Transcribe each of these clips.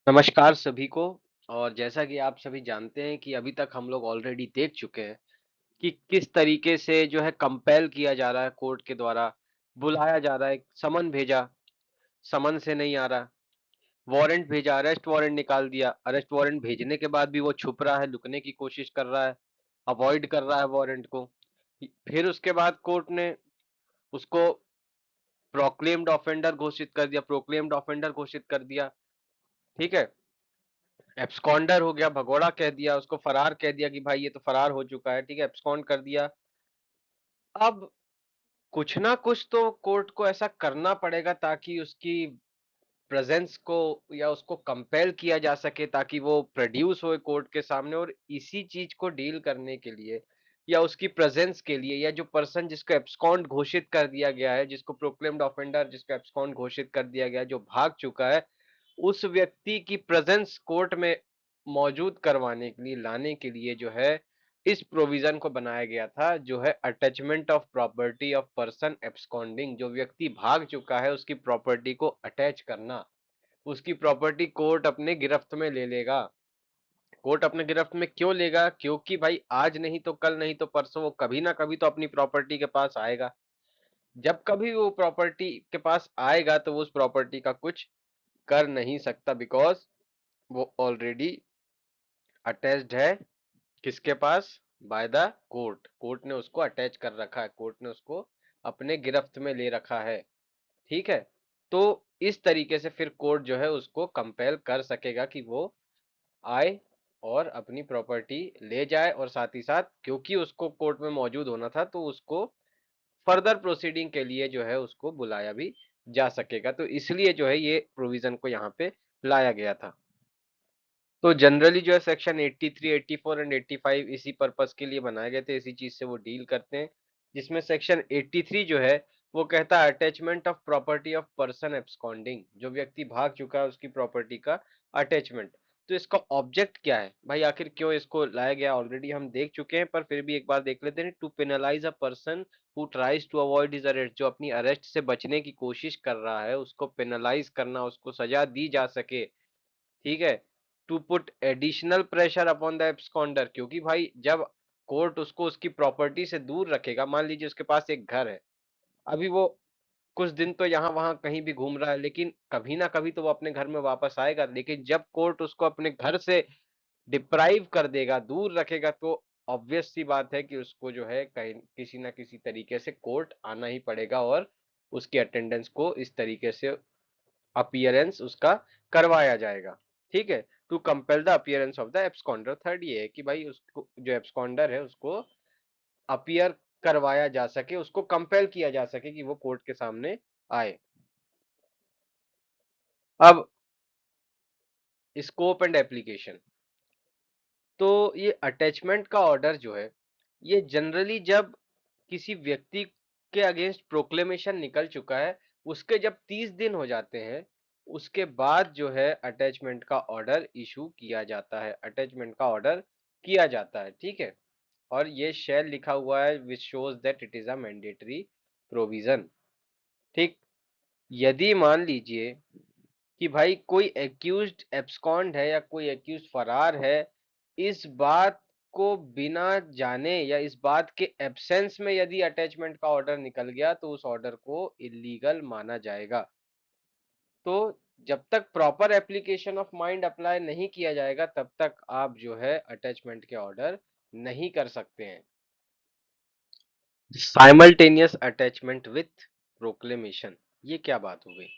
नमस्कार सभी को। और जैसा कि आप सभी जानते हैं कि अभी तक हम लोग ऑलरेडी देख चुके हैं कि किस तरीके से जो है कंपेल किया जा रहा है कोर्ट के द्वारा, बुलाया जा रहा है, समन भेजा, समन से नहीं आ रहा, वारंट भेजा, अरेस्ट वारंट निकाल दिया, अरेस्ट वारंट भेजने के बाद भी वो छुप रहा है, लुकने की कोशिश कर रहा है, अवॉइड कर रहा है वारंट को। फिर उसके बाद कोर्ट ने उसको प्रोक्लेम्ड ऑफेंडर घोषित कर दिया, प्रोक्लेम्ड ऑफेंडर घोषित कर दिया। ठीक है, एब्सकॉन्डर हो गया, भगोड़ा कह दिया, उसको फरार कह दिया कि भाई ये तो फरार हो चुका है। ठीक है, एब्सकॉन्ड कर दिया। अब कुछ ना कुछ तो कोर्ट को ऐसा करना पड़ेगा ताकि उसकी प्रेजेंस को या उसको कंपेल किया जा सके, ताकि वो प्रोड्यूस होए कोर्ट के सामने। और इसी चीज को डील करने के लिए या उसकी प्रेजेंस के लिए, या जो पर्सन जिसको एब्सकॉन्ड घोषित कर दिया गया है, जिसको प्रोक्लेम्ड ऑफेंडर जिसको एब्सकॉन्ड घोषित कर दिया गया है, जो भाग चुका है, उस व्यक्ति की प्रेजेंस कोर्ट में मौजूद करवाने के लिए, लाने के लिए जो है इस प्रोविजन को बनाया गया था, जो है attachment of property of person absconding. जो व्यक्ति भाग चुका है उसकी प्रॉपर्टी को अटैच करना, उसकी प्रॉपर्टी कोर्ट अपने गिरफ्त में ले लेगा। कोर्ट अपने गिरफ्त में क्यों लेगा? क्योंकि भाई आज नहीं तो कल, नहीं तो परसों वो कभी ना कभी तो अपनी प्रॉपर्टी के पास आएगा। जब कभी वो प्रॉपर्टी के पास आएगा तो वो उस प्रॉपर्टी का कुछ कर नहीं सकता, बिकॉज वो ऑलरेडी अटैच्ड है किसके पास? By the court. कोर्ट ने उसको अटैच कर रखा है, कोर्ट ने उसको अपने गिरफ्त में ले रखा है। ठीक है, तो इस तरीके से फिर कोर्ट जो है उसको कंपेल कर सकेगा कि वो आए और अपनी प्रॉपर्टी ले जाए। और साथ ही साथ क्योंकि उसको कोर्ट में मौजूद होना था तो उसको फर्दर प्रोसीडिंग के लिए जो है उसको बुलाया भी जा सकेगा। तो इसलिए जो है ये प्रोविजन को यहाँ पे लाया गया था। तो जनरली जो है सेक्शन 83, 84 एंड 85 इसी पर्पस के लिए बनाए गए थे, इसी चीज से वो डील करते हैं। जिसमें सेक्शन 83 जो है वो कहता है attachment of property of person absconding, जो व्यक्ति भाग चुका है उसकी प्रॉपर्टी का अटैचमेंट। तो इसका ऑब्जेक्ट क्या है भाई, आखिर क्यों इसको लाया गया, ऑलरेडी हम देख चुके हैं, पर फिर भी एक बार देख लेते हैं। To penalise a person who tries to avoid his arrest, जो अपनी अरेस्ट से बचने की कोशिश कर रहा है उसको पेनलाइज करना, उसको सजा दी जा सके। ठीक है, to put additional pressure upon the absconder, क्योंकि भाई जब कोर्ट उसको उसकी प्रॉपर्टी से दूर रखेगा, मान लीजिए उसके पास एक घर है, अभी वो कुछ दिन तो यहाँ वहां कहीं भी घूम रहा है, लेकिन कभी ना कभी तो वो अपने घर में वापस आएगा। लेकिन जब कोर्ट उसको अपने घर से डिप्राइव कर देगा, दूर रखेगा, तो ऑब्वियस सी बात है कि उसको जो है कहीं किसी ना किसी तरीके से कोर्ट आना ही पड़ेगा और उसकी अटेंडेंस को इस तरीके से अपीयरेंस उसका करवाया जाएगा। ठीक है, to compel the appearance of the absconder. Third ये है कि भाई उसको जो एब्सकॉन्डर है उसको अपीयर करवाया जा सके, उसको कंपेल किया जा सके कि वो कोर्ट के सामने आए। अब स्कोप एंड एप्लीकेशन। तो ये अटैचमेंट का ऑर्डर जो है ये जनरली जब किसी व्यक्ति के अगेंस्ट प्रोक्लेमेशन निकल चुका है, उसके जब 30 दिन हो जाते हैं, उसके बाद जो है अटैचमेंट का ऑर्डर इशू किया जाता है, अटैचमेंट का ऑर्डर किया जाता है। ठीक है, और ये शेल लिखा हुआ है which shows that it is a mandatory provision. ठीक, यदि मान लीजिए कि भाई कोई एक्यूज्ड एब्सकॉन्ड है या कोई एक्यूज्ड फरार है, इस बात को बिना जाने या इस बात के एब्सेंस में यदि अटैचमेंट का ऑर्डर निकल गया तो उस ऑर्डर को इलीगल माना जाएगा। तो जब तक proper application of mind apply नहीं किया जाएगा तब तक आप जो है अटैचमेंट के ऑर्डर नहीं कर सकते हैं। साइमल्टेनियस अटैचमेंट विथ प्रोक्लेमेशन, ये क्या बात हो गई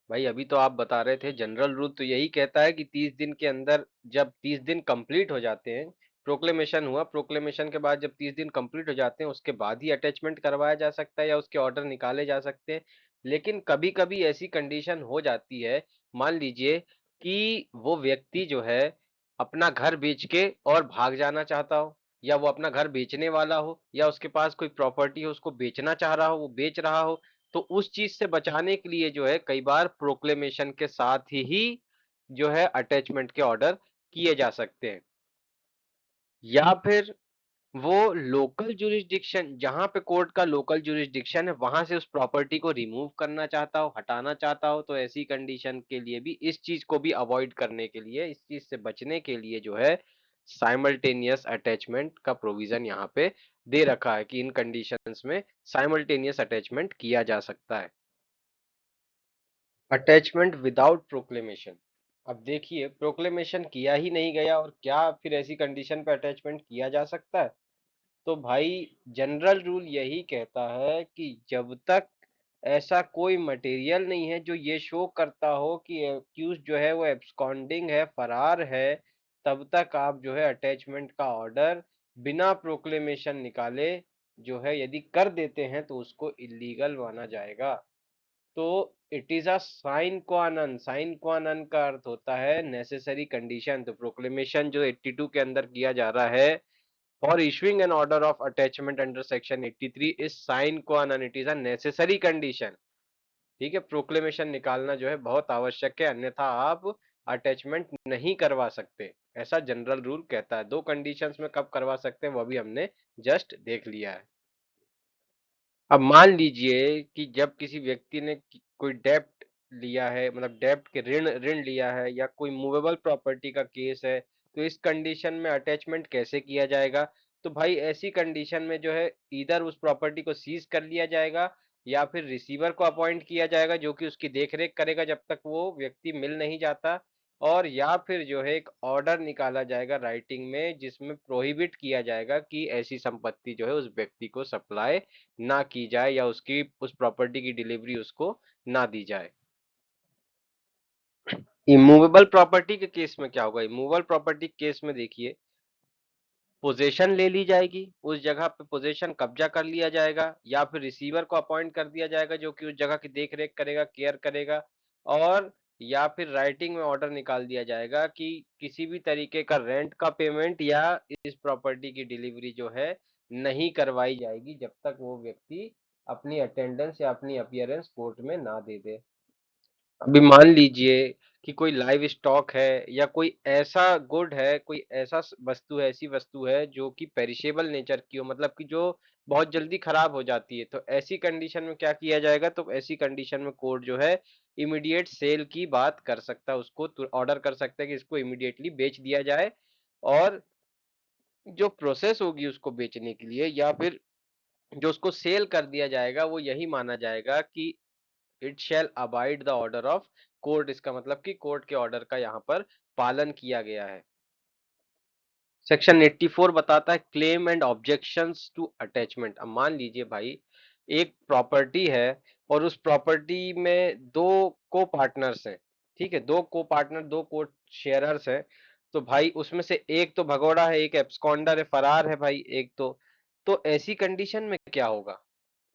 भाई? अभी तो आप बता रहे थे जनरल रूल तो यही कहता है कि 30 दिन के अंदर, जब 30 दिन कंप्लीट हो जाते हैं, प्रोक्लेमेशन हुआ, प्रोक्लेमेशन के बाद जब 30 दिन कंप्लीट हो जाते हैं उसके बाद ही अटैचमेंट करवाया जा सकता है या उसके ऑर्डर निकाले जा सकते हैं। लेकिन कभी कभी ऐसी कंडीशन हो जाती है, मान लीजिए कि वो व्यक्ति जो है अपना घर बेच के और भाग जाना चाहता हो, या वो अपना घर बेचने वाला हो, या उसके पास कोई प्रॉपर्टी हो उसको बेचना चाह रहा हो, वो बेच रहा हो, तो उस चीज से बचाने के लिए जो है कई बार प्रोक्लेमेशन के साथ ही जो है अटैचमेंट के ऑर्डर किए जा सकते हैं। या फिर वो लोकल जुरिस्डिक्शन, जहां पे कोर्ट का लोकल जुरिस्डिक्शन है, वहां से उस प्रॉपर्टी को रिमूव करना चाहता हो, हटाना चाहता हो, तो ऐसी कंडीशन के लिए भी, इस चीज को भी अवॉइड करने के लिए, इस चीज से बचने के लिए जो है साइमल्टेनियस अटैचमेंट का प्रोविजन यहाँ पे दे रखा है कि इन कंडीशंस में साइमल्टेनियस अटैचमेंट किया जा सकता है। Attachment without proclamation. अब देखिए, प्रोक्लेमेशन किया ही नहीं गया और क्या फिर ऐसी कंडीशन पे अटैचमेंट किया जा सकता है? तो भाई, जनरल रूल यही कहता है कि जब तक ऐसा कोई मटेरियल नहीं है जो ये शो करता हो कि एक्यूज जो है वो एब्सकॉन्डिंग है, फरार है, तब तक आप जो है अटैचमेंट का ऑर्डर बिना प्रोक्लेमेशन निकाले जो है यदि कर देते हैं तो उसको इलीगल माना जाएगा। तो it is a sign qua none. Sign qua none का अर्थ होता है नेसेसरी कंडीशन। तो प्रोक्लेमेशन जो 82 के अंदर किया जा रहा है for issuing an order of attachment under section 83 is sine qua non, it is a necessary condition. ठीक है, प्रोक्लेमेशन निकालना जो है बहुत आवश्यक है, अन्यथा आप अटैचमेंट नहीं करवा सकते, ऐसा जनरल रूल कहता है। दो कंडीशंस में कब करवा सकते हैं वो भी हमने जस्ट देख लिया है। अब मान लीजिए कि जब किसी व्यक्ति ने कोई डेब्ट लिया है, मतलब डेब्ट के ऋण ऋण लिया है, या कोई मूवेबल प्रॉपर्टी का केस है, तो इस कंडीशन में अटैचमेंट कैसे किया जाएगा? तो भाई ऐसी कंडीशन में जो है इधर उस प्रॉपर्टी को सीज कर लिया जाएगा, या फिर रिसीवर को अपॉइंट किया जाएगा जो कि उसकी देखरेख करेगा जब तक वो व्यक्ति मिल नहीं जाता, और या फिर जो है एक ऑर्डर निकाला जाएगा राइटिंग में जिसमें प्रोहिबिट किया जाएगा कि ऐसी संपत्ति जो है उस व्यक्ति को सप्लाई ना की जाए, या उसकी उस प्रॉपर्टी की डिलीवरी उसको ना दी जाए। इमूवेबल प्रॉपर्टी के केस में क्या होगा? इमूवेबल प्रॉपर्टी केस में देखिए, पोजेशन ले ली जाएगी, उस जगह पे पोजेशन कब्जा कर लिया जाएगा, या फिर रिसीवर को अपॉइंट कर दिया जाएगा जो कि उस जगह की देख रेख करेगा, केयर करेगा, और या फिर राइटिंग में ऑर्डर निकाल दिया जाएगा कि किसी भी तरीके का रेंट का पेमेंट या इस प्रॉपर्टी की डिलीवरी जो है नहीं करवाई जाएगी जब तक वो व्यक्ति अपनी अटेंडेंस या अपनी अपीयरेंस कोर्ट में ना दे दे। अभी मान लीजिए कि कोई लाइव स्टॉक है, या कोई ऐसा गुड है, कोई ऐसा वस्तु है, ऐसी वस्तु है जो कि पेरिशेबल नेचर की हो, मतलब कि जो बहुत जल्दी खराब हो जाती है, तो ऐसी कंडीशन में क्या किया जाएगा? तो ऐसी कंडीशन में कोर्ट जो है इमीडिएट सेल की बात कर सकता है, उसको ऑर्डर कर सकता है कि इसको इमीडिएटली बेच दिया जाए, और जो प्रोसेस होगी उसको बेचने के लिए, या फिर जो उसको सेल कर दिया जाएगा, वो यही माना जाएगा कि it shall abide the order of court. इसका मतलब कि कोर्ट के ऑर्डर का यहाँ पर पालन किया गया है। सेक्शन 84 बताता है claim and objections to attachment. अब मान लीजिए भाई, एक प्रॉपर्टी है और उस प्रॉपर्टी में दो को पार्टनर्स हैं, ठीक है, दो को पार्टनर, दो को शेयरर्स हैं, तो भाई उसमें से एक तो भगोड़ा है, एक एब्सकॉन्डर है, फरार है भाई एक तो ऐसी कंडीशन में क्या होगा?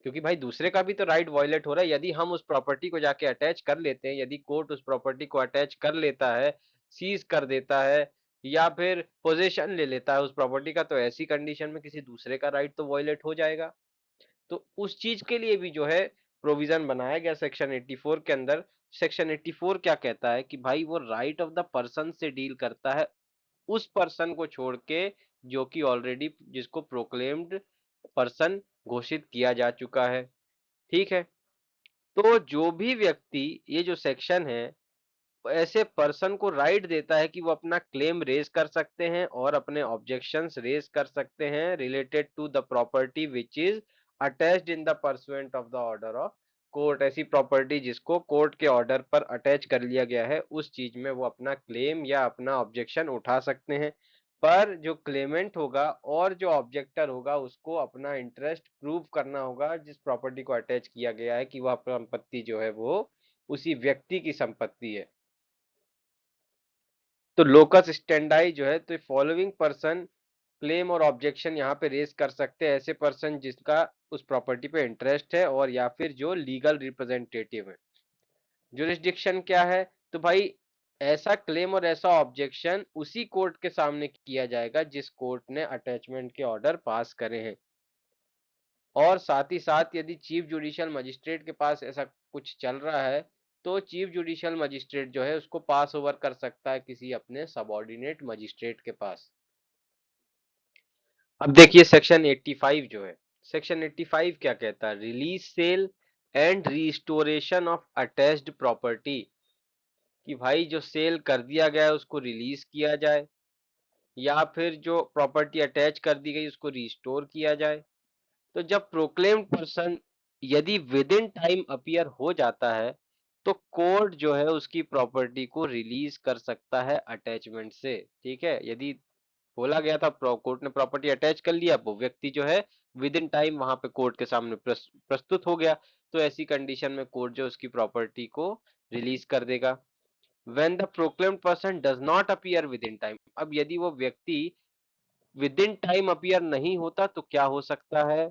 क्योंकि भाई दूसरे का भी तो राइट वायलेट हो रहा है। यदि हम उस प्रॉपर्टी को जाके अटैच कर लेते हैं, यदि कोर्ट उस प्रॉपर्टी को अटैच कर लेता है, सीज कर देता है, या फिर पोजेशन ले लेता है उस प्रॉपर्टी का, तो ऐसी कंडीशन में किसी दूसरे का राइट तो वायलेट हो जाएगा। तो उस चीज के लिए भी जो है प्रोविजन बनाया गया सेक्शन 84 के अंदर। सेक्शन 84 क्या कहता है कि भाई वो राइट ऑफ द पर्सन से डील करता है, उस पर्सन को छोड़ के जो कि ऑलरेडी जिसको प्रोक्लेम्ड पर्सन घोषित किया जा चुका है। ठीक है, तो जो भी व्यक्ति, ये जो सेक्शन है वो ऐसे पर्सन को राइट देता है कि वो अपना क्लेम रेज कर सकते हैं और अपने ऑब्जेक्शंस रेज कर सकते हैं related to the property which is attached in the pursuant of the order of court. ऐसी प्रॉपर्टी जिसको कोर्ट के ऑर्डर पर अटैच कर लिया गया है, उस चीज में वो अपना क्लेम या अपना ऑब्जेक्शन उठा सकते हैं। पर जो क्लेमेंट होगा और जो ऑब्जेक्टर होगा उसको अपना इंटरेस्ट प्रूव करना होगा जिस प्रॉपर्टी को अटैच किया गया है, कि वह संपत्ति जो है वो उसी व्यक्ति की संपत्ति है। तो लोकस स्टैंडाई जो है, तो फॉलोइंग पर्सन क्लेम और ऑब्जेक्शन यहाँ पे रेज कर सकते हैं, ऐसे पर्सन जिसका उस प्रॉपर्टी पे इंटरेस्ट है और या फिर जो लीगल रिप्रेजेंटेटिव है। जुरिस्डिक्शन क्या है? तो भाई ऐसा क्लेम और ऐसा ऑब्जेक्शन उसी कोर्ट के सामने किया जाएगा जिस कोर्ट ने अटैचमेंट के ऑर्डर पास करे हैं, और साथ ही साथ यदि चीफ जुडिशियल मजिस्ट्रेट के पास ऐसा कुछ चल रहा है, तो चीफ जुडिशियल मजिस्ट्रेट जो है उसको पास ओवर कर सकता है किसी अपने सबऑर्डिनेट मजिस्ट्रेट के पास। अब देखिए सेक्शन 85 जो है, सेक्शन 85 क्या कहता है, release sale and restoration of attached property, कि भाई जो सेल कर दिया गया है उसको रिलीज किया जाए, या फिर जो प्रॉपर्टी अटैच कर दी गई उसको रिस्टोर किया जाए। तो जब प्रोक्लेम्ड पर्सन यदि विद इन टाइम अपीयर हो जाता है तो कोर्ट जो है उसकी प्रॉपर्टी को रिलीज कर सकता है अटैचमेंट से। ठीक है, यदि बोला गया था कोर्ट ने प्रॉपर्टी अटैच कर लिया, वो व्यक्ति जो है विद इन टाइम वहां पे कोर्ट के सामने प्रस्तुत हो गया, तो ऐसी कंडीशन में कोर्ट जो उसकी प्रॉपर्टी को रिलीज कर देगा। When the proclaimed person does not appear with in time, अब यदि वो व्यक्ति विद इन टाइम अपीयर नहीं होता तो क्या हो सकता है,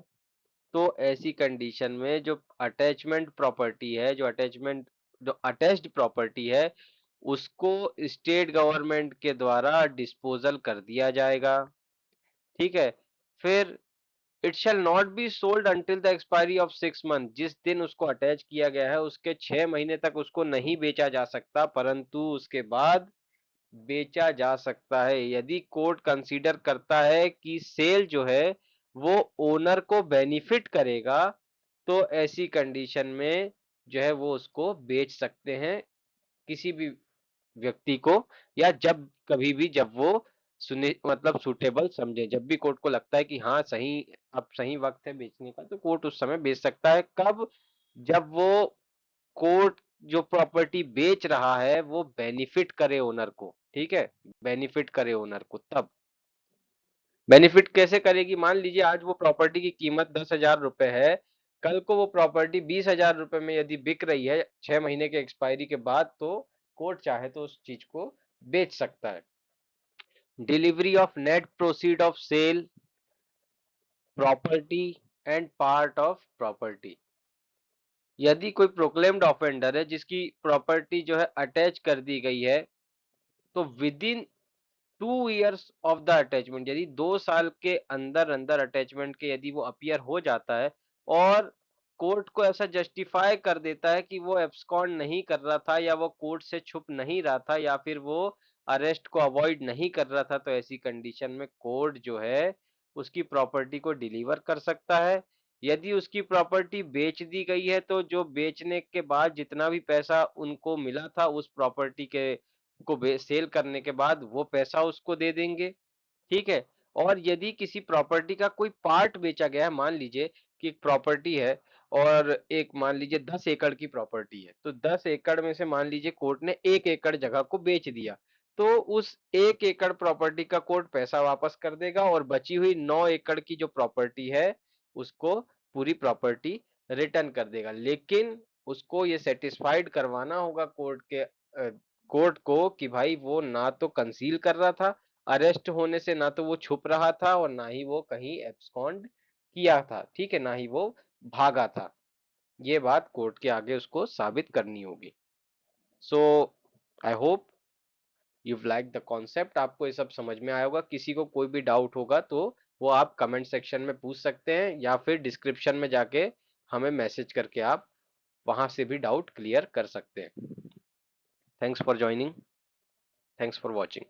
तो ऐसी कंडीशन में जो अटैचमेंट प्रॉपर्टी है, जो अटैच्ड प्रॉपर्टी है, उसको स्टेट गवर्नमेंट के द्वारा डिस्पोजल कर दिया जाएगा। ठीक है, फिर it shall not be sold until the expiry of 6 month, जिस दिन उसको अटैच किया गया है उसके 6 महीने तक उसको नहीं बेचा जा सकता, परंतु उसके बाद बेचा जा सकता है यदि कोर्ट कंसीडर करता है कि सेल जो है वो ओनर को बेनिफिट करेगा, तो ऐसी कंडीशन में जो है वो उसको बेच सकते हैं किसी भी व्यक्ति को, या जब कभी भी जब वो सुने मतलब सुटेबल समझे, जब भी कोर्ट को लगता है कि हाँ सही, अब सही वक्त है बेचने का, तो कोर्ट उस समय बेच सकता है। कब, जब वो कोर्ट जो प्रॉपर्टी बेच रहा है वो बेनिफिट करे ओनर को। ठीक है, बेनिफिट करे ओनर को, तब बेनिफिट कैसे करेगी, मान लीजिए आज वो प्रॉपर्टी की कीमत 10,000 रुपए है, कल को वो प्रॉपर्टी 20,000 रुपए में यदि बिक रही है 6 महीने के एक्सपायरी के बाद, तो कोर्ट चाहे तो उस चीज को बेच सकता है। Delivery of net proceed of sale property and part of property, यदि कोई प्रोक्लेम्ड ऑफेंडर है जिसकी प्रॉपर्टी जो है अटैच कर दी गई है, तो with in 2 years of the attachment, यदि 2 साल के अंदर अंदर अटैचमेंट के यदि वो अपीयर हो जाता है और कोर्ट को ऐसा जस्टिफाई कर देता है कि वो एब्सकॉन्ड नहीं कर रहा था, या वो कोर्ट से छुप नहीं रहा था, या फिर वो अरेस्ट को अवॉइड नहीं कर रहा था, तो ऐसी कंडीशन में कोर्ट जो है उसकी प्रॉपर्टी को डिलीवर कर सकता है। यदि उसकी प्रॉपर्टी बेच दी गई है तो जो बेचने के बाद जितना भी पैसा उनको मिला था उस प्रॉपर्टी के को सेल करने के बाद वो पैसा उसको दे देंगे। ठीक है, और यदि किसी प्रॉपर्टी का कोई पार्ट बेचा गया है, मान लीजिए कि एक प्रॉपर्टी है और एक मान लीजिए 10 एकड़ की प्रॉपर्टी है, तो 10 एकड़ में से मान लीजिए कोर्ट ने 1 एकड़ जगह को बेच दिया, तो उस 1 एकड़ प्रॉपर्टी का कोर्ट पैसा वापस कर देगा और बची हुई 9 एकड़ की जो प्रॉपर्टी है उसको पूरी प्रॉपर्टी रिटर्न कर देगा। लेकिन उसको ये सेटिस्फाइड करवाना होगा कोर्ट को कि भाई वो ना तो कंसील कर रहा था, अरेस्ट होने से ना तो वो छुप रहा था और ना ही वो कहीं एब्सकॉन्ड किया था। ठीक है, ना ही वो भागा था। ये बात कोर्ट के आगे उसको साबित करनी होगी। So I hope you like the concept, आपको ये सब समझ में आया होगा। किसी को कोई भी डाउट होगा तो वो आप कमेंट सेक्शन में पूछ सकते हैं, या फिर डिस्क्रिप्शन में जाके हमें मैसेज करके आप वहां से भी डाउट क्लियर कर सकते हैं। Thanks for joining, thanks for watching.